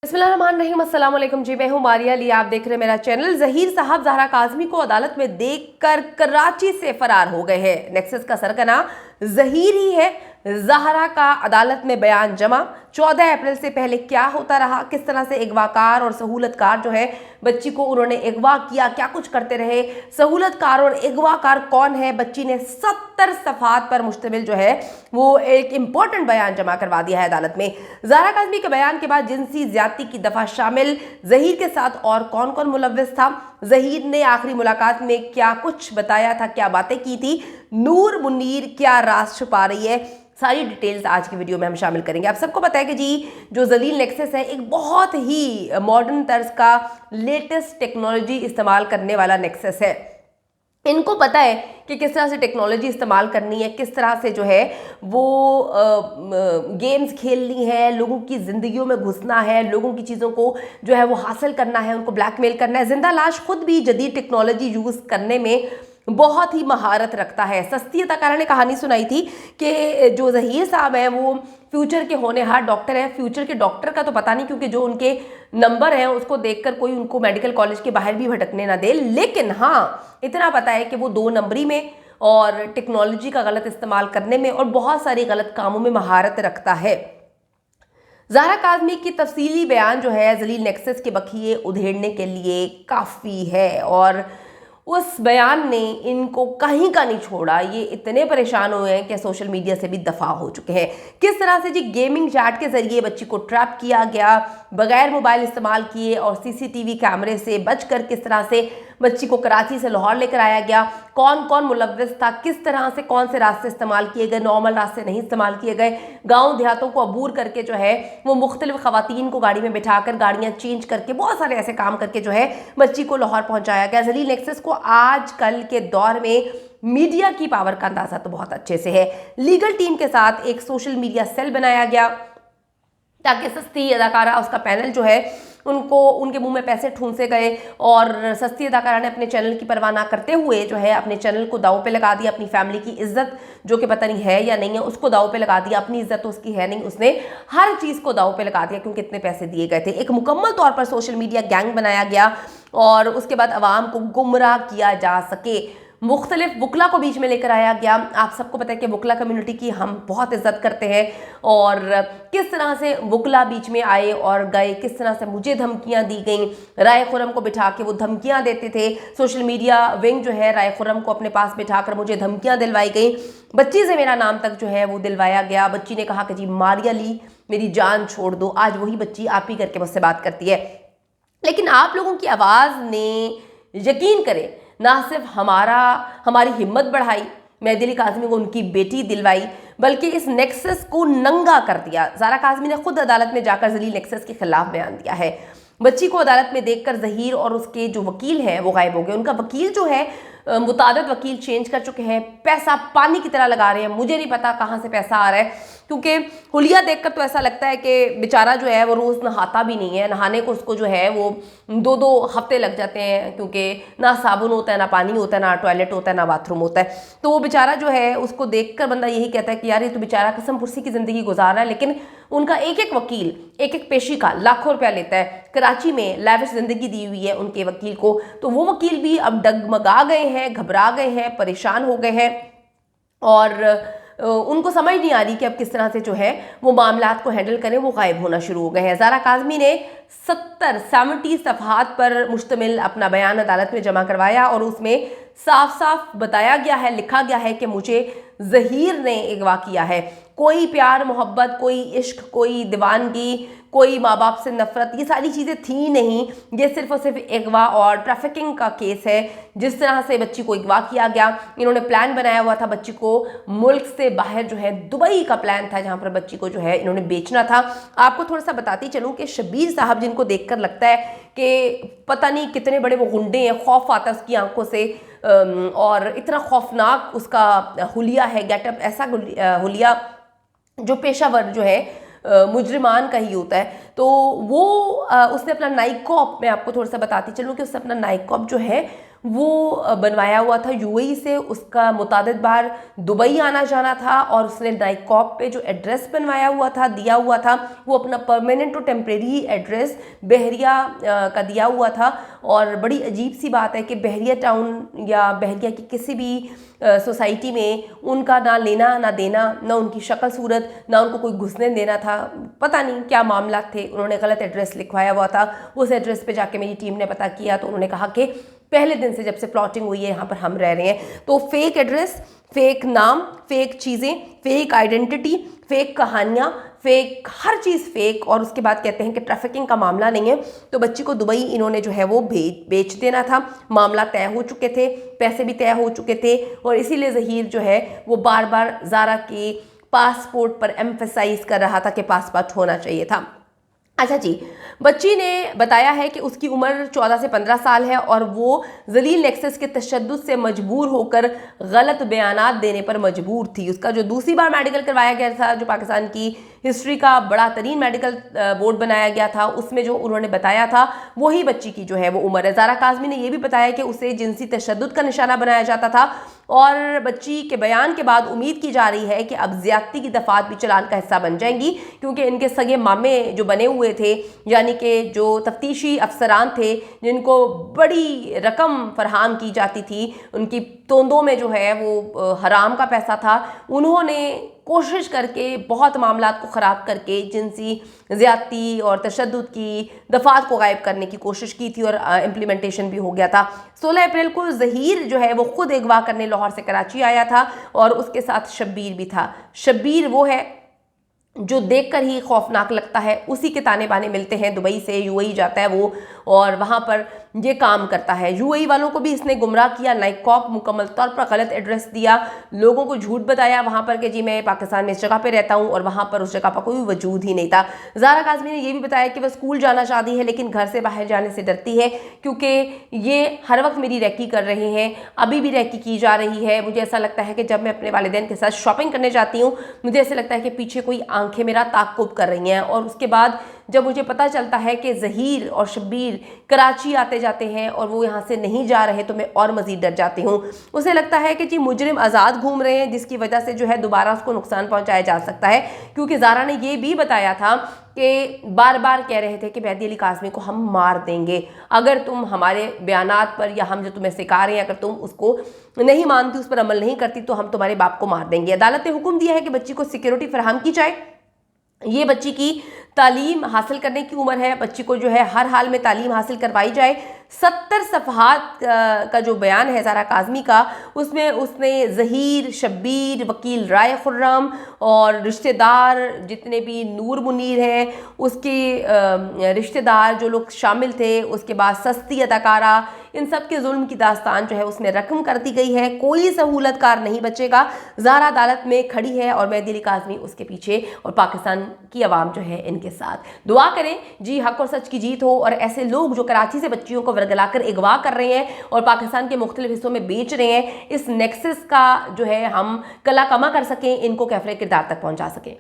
बिस्मिल्लाहिर्रहमानिर्रहीम, अस्सलाम वालेकुम जी। मैं हूं मारिया अली, आप देख रहे हैं मेरा चैनल। जहीर साहब ज़हरा काज़मी को अदालत में देखकर कराची से फरार हो गए हैं। नेक्सस का सरगना जहीर ही है। ज़हरा का अदालत में बयान जमा। 14 अप्रैल से पहले क्या होता रहा, किस तरह से अगवाकार और सहूलतकार जो है बच्ची को उन्होंने अगवा किया, क्या कुछ करते रहे, सहूलतकार और अगवाकार कौन है। बच्ची ने 70 सफ़हात पर मुश्तमिल जो है वो एक इंपॉर्टेंट बयान जमा करवा दिया है अदालत में। ज़हरा काज़मी के बयान के बाद जिनसी ज्यादती की दफा शामिल, जहीर के साथ और कौन कौन मुलव्वस था, जहीर ने आखिरी मुलाकात में क्या कुछ बताया था, क्या बातें की थी, नूर मुनीर क्या राज छुपा रही है, सारी डिटेल्स आज की वीडियो में हम शामिल करेंगे। आप सबको पता है कि जी जो जलील नेक्सस है एक बहुत ही मॉडर्न तर्ज का लेटेस्ट टेक्नोलॉजी इस्तेमाल करने वाला नेक्सस है। इनको पता है कि किस तरह से टेक्नोलॉजी इस्तेमाल करनी है, किस तरह से जो है वो गेम्स खेलनी है, लोगों की ज़िंदगियों में घुसना है, लोगों की चीज़ों को जो है वो हासिल करना है, उनको ब्लैकमेल करना है। जिंदा लाश खुद भी जदीद टेक्नोलॉजी यूज़ करने में बहुत ही महारत रखता है। सस्ती अदाकारा ने कहानी सुनाई थी कि जो जहीर साहब हैं वो फ्यूचर के होनहार डॉक्टर हैं। फ्यूचर के डॉक्टर का तो पता नहीं, क्योंकि जो उनके नंबर हैं उसको देखकर कोई उनको मेडिकल कॉलेज के बाहर भी भटकने ना दे। लेकिन हाँ, इतना पता है कि वो 2 नंबरी में और टेक्नोलॉजी का गलत इस्तेमाल करने में और बहुत सारे गलत कामों में महारत रखता है। ज़हरा काज़मी की तफसीली बयान जो है जलील नेक्सस के बखिए उधेड़ने के लिए काफ़ी है और उस बयान ने इनको कहीं का नहीं छोड़ा। ये इतने परेशान हुए हैं कि सोशल मीडिया से भी दफा हो चुके हैं। किस तरह से जी गेमिंग चैट के जरिए बच्ची को ट्रैप किया गया, बगैर मोबाइल इस्तेमाल किए और सीसीटीवी कैमरे से बचकर किस तरह से बच्ची को कराची से लाहौर लेकर आया गया, कौन कौन मुलव्वस था, किस तरह से कौन से रास्ते इस्तेमाल किए गए, नॉर्मल रास्ते नहीं इस्तेमाल किए गए, गाँव देहातों को अबूर करके जो है वो मुख्तलिफ खवातीन को गाड़ी में बिठाकर गाड़ियाँ चेंज करके बहुत सारे ऐसे काम करके जो है बच्ची को लाहौर पहुँचाया गया। जलील नेक्सस को आज कल के दौर में मीडिया की पावर का अंदाजा तो बहुत अच्छे से है। लीगल टीम के साथ एक सोशल मीडिया सेल बनाया गया ताकि सस्ती अदाकारा, उसका पैनल जो है उनको उनके मुंह में पैसे ठूंसे गए और सस्ती अदाकारा ने अपने चैनल की परवाह ना करते हुए जो है अपने चैनल को दांव पे लगा दिया। अपनी फैमिली की इज्जत जो कि पता नहीं है या नहीं है उसको दांव पे लगा दिया। अपनी इज्जत तो उसकी है नहीं, उसने हर चीज़ को दांव पे लगा दिया क्योंकि इतने पैसे दिए गए थे। एक मुकम्मल तौर पर सोशल मीडिया गैंग बनाया गया और उसके बाद अवाम को गुमराह किया जा सके। मुख्तलिफ वकला को बीच में लेकर आया गया। आप सबको पता है कि वकला कम्युनिटी की हम बहुत इज्जत करते हैं और किस तरह से वकला बीच में आए और गए, किस तरह से मुझे धमकियां दी गई। राय खुर्रम को बिठा के वो धमकियां देते थे। सोशल मीडिया विंग जो है राय खुर्रम को अपने पास बिठाकर मुझे धमकियां दिलवाई गई। बच्ची से मेरा नाम तक जो है वो दिलवाया गया। बच्ची ने कहा कि जी मारिया ली मेरी जान छोड़ दो। आज वही बच्ची आप ही करके मुझसे बात करती है। लेकिन आप लोगों की आवाज़ ने, यकीन करें, ना सिर्फ हमारी हिम्मत बढ़ाई, मेहदी अली काज़मी को उनकी बेटी दिलवाई, बल्कि इस नेक्सस को नंगा कर दिया। ज़हरा काज़मी ने खुद अदालत में जाकर जलील नेक्सस के खिलाफ बयान दिया है। बच्ची को अदालत में देखकर जहीर और उसके जो वकील हैं वो गायब हो गए। उनका वकील जो है मुतादिद वकील चेंज कर चुके हैं, पैसा पानी की तरह लगा रहे हैं। मुझे नहीं पता कहाँ से पैसा आ रहा है, क्योंकि हुलिया देखकर तो ऐसा लगता है कि बेचारा जो है वो रोज़ नहाता भी नहीं है। नहाने को उसको जो है वो 2-2 हफ्ते लग जाते हैं, क्योंकि ना साबुन होता है, ना पानी होता है, ना टॉयलेट होता है, ना बाथरूम होता है। तो वो बेचारा जो है उसको देखकर बंदा यही कहता है कि यार ये तो बेचारा कसम पुरसी की ज़िंदगी गुजार रहा है। लेकिन उनका एक एक वकील एक एक पेशी का लाखों रुपया लेता है। कराची में लाविश ज़िंदगी दी हुई है उनके वकील को, तो वो वकील भी अब डगमगा गए हैं, घबरा गए हैं, परेशान हो गए हैं और उनको समझ नहीं आ रही कि अब किस तरह से जो है वो मामलात को हैंडल करें। वो गायब होना शुरू हो गए हैं। ज़हरा काज़मी ने 70 सफ़हात पर मुश्तमिल अपना बयान अदालत में जमा करवाया और उसमें साफ साफ बताया गया है, लिखा गया है कि मुझे जहीर ने अगवा किया है। कोई प्यार मोहब्बत, कोई इश्क, कोई दीवानगी, कोई माँ बाप से नफरत, ये सारी चीज़ें थी नहीं। ये सिर्फ और सिर्फ अगवा और ट्रैफिकिंग का केस है। जिस तरह से बच्ची को अगवा किया गया, इन्होंने प्लान बनाया हुआ था बच्ची को मुल्क से बाहर जो है, दुबई का प्लान था जहाँ पर बच्ची को जो है इन्होंने बेचना था। आपको थोड़ा सा बताती चलूँ कि शबीर साहब, जिनको देखकर लगता है कि पता नहीं कितने बड़े वो गुंडे हैं, खौफ आता है उसकी आंखों से और इतना खौफनाक उसका हुलिया है, गेटअप ऐसा हुलिया जो पेशावर जो है मुजरिमान का ही होता है। तो वो उसने अपना नाइक कॉप, मैं आपको थोड़ा सा बताती चलूँ कि उसने अपना नाइक कॉप जो है वो बनवाया हुआ था यूएई से। उसका मुतादिद बार दुबई आना जाना था और उसने नाइकॉप पे जो एड्रेस बनवाया हुआ था, दिया हुआ था, वो अपना परमानेंट और टेम्प्रेरी एड्रेस बहरिया का दिया हुआ था। और बड़ी अजीब सी बात है कि बहरिया टाउन या बहरिया की किसी भी सोसाइटी में उनका ना लेना ना देना, ना उनकी शक्ल सूरत, ना उनको कोई घुसने देना था। पता नहीं क्या मामला थे, उन्होंने गलत एड्रेस लिखवाया हुआ था। उस एड्रेस पे जाके मेरी टीम ने पता किया तो उन्होंने कहा कि पहले दिन से जब से प्लॉटिंग हुई है यहाँ पर हम रह रहे हैं। तो फेक एड्रेस, फेक नाम, फेक चीज़ें, फेक आइडेंटिटी, फेक कहानियाँ, फेक हर चीज़ फेक। और उसके बाद कहते हैं कि ट्रैफिकिंग का मामला नहीं है, तो बच्ची को दुबई इन्होंने जो है वो बेच देना था। मामला तय हो चुके थे, पैसे भी तय हो चुके थे और इसीलिए ज़हीर जो है वो बार बार ज़ारा के पासपोर्ट पर एम्फेसाइज कर रहा था कि पासपोर्ट होना चाहिए था। अच्छा जी, बच्ची ने बताया है कि उसकी उम्र 14 से 15 साल है और वो जलील नेक्सस के तशद्दुद से मजबूर होकर गलत बयानात देने पर मजबूर थी। उसका जो दूसरी बार मेडिकल करवाया गया था, जो पाकिस्तान की हिस्ट्री का बड़ा तरीन मेडिकल बोर्ड बनाया गया था, उसमें जो उन्होंने बताया था वही बच्ची की जो है वो उम्र है। ज़ारा काज़मी ने यह भी बताया कि उसे जिनसी तशद्दुद का निशाना बनाया जाता था और बच्ची के बयान के बाद उम्मीद की जा रही है कि अब ज्यादती की दफात भी चलान का हिस्सा बन जाएंगी, क्योंकि इनके सगे मामे जो बने हुए थे, यानी कि जो तफ्तीशी अफसरान थे जिनको बड़ी रकम फरहम की जाती थी, उनकी तोंदों में जो है वो हराम का पैसा था, उन्होंने कोशिश करके बहुत मामलात को ख़राब करके जिनसी ज़्यादती और तशद्दुद की दफ़ात को गायब करने की कोशिश की थी और इम्प्लीमेंटेशन भी हो गया था। 16 अप्रैल को ज़हीर जो है वो खुद अगवा करने लाहौर से कराची आया था और उसके साथ शब्बीर भी था। शब्बीर वो है जो देखकर ही खौफनाक लगता है, उसी के ताने बाने मिलते हैं। दुबई से यूएई जाता है वो और वहाँ पर ये काम करता है। यूएई वालों को भी इसने गुमराह किया, नाइकॉप मुकम्मल तौर पर गलत एड्रेस दिया, लोगों को झूठ बताया वहाँ पर कि जी मैं पाकिस्तान में इस जगह पे रहता हूँ और वहाँ पर उस जगह पर कोई वजूद ही नहीं था। ज़ारा काज़मी ने यह भी बताया कि वह स्कूल जाना चाहती है लेकिन घर से बाहर जाने से डरती है, क्योंकि ये हर वक्त मेरी रैकी कर रहे हैं, अभी भी रैकी की जा रही है। मुझे ऐसा लगता है कि जब मैं अपने वालिदैन के साथ शॉपिंग करने जाती हूँ, मुझे ऐसा लगता है कि पीछे कोई आंखें मेरा ताक़ुब कर रही हैं। और उसके बाद जब मुझे पता चलता है कि ज़हीर और शब्बीर कराची आते जाते हैं और वो यहाँ से नहीं जा रहे, तो मैं और मज़ीद डर जाती हूँ। उसे लगता है कि जी मुजरिम आज़ाद घूम रहे हैं, जिसकी वजह से जो है दोबारा उसको नुकसान पहुँचाया जा सकता है। क्योंकि ज़ारा ने ये भी बताया था कि बार बार कह रहे थे कि मेहदी अली काज़मी को हम मार देंगे अगर तुम हमारे बयानात पर या हम जो तुम्हें सिखा रहे हैं अगर तुम उसको नहीं मानती, उस पर अमल नहीं करती, तो हम तुम्हारे बाप को मार देंगे। अदालत ने हुक्म दिया है कि बच्ची को सिक्योरिटी फराहम की जाए। ये बच्ची की तालीम हासिल करने की उम्र है, बच्ची को जो है हर हाल में तालीम हासिल करवाई जाए। 70 सफ़हात का जो बयान है ज़ारा काज़मी का, उसमें उसने ज़हीर, शब्बीर, वकील राय खुर्रम और रिश्तेदार जितने भी नूर मुनीर हैं उसके रिश्तेदार जो लोग शामिल थे, उसके बाद सस्ती अदाकारा, इन सब के जुल्म की दास्तान जो है उसमें रकम कर दी गई है। कोई सहूलतकार नहीं बचेगा। ज़ारा अदालत में खड़ी है और मेहदी अली काज़मी उसके पीछे और पाकिस्तान की आवाम जो है इनके साथ। दुआ करें जी हक और सच की जीत हो और ऐसे लोग जो कराची से बच्चियों को वर्गलाकर अगवा कर रहे हैं और पाकिस्तान के मुख्तलिफ हिस्सों में बेच रहे हैं, इस नेक्सस का जो है हम कला कमा कर सकें, इनको कैफरे किरदार तक पहुँचा सकें।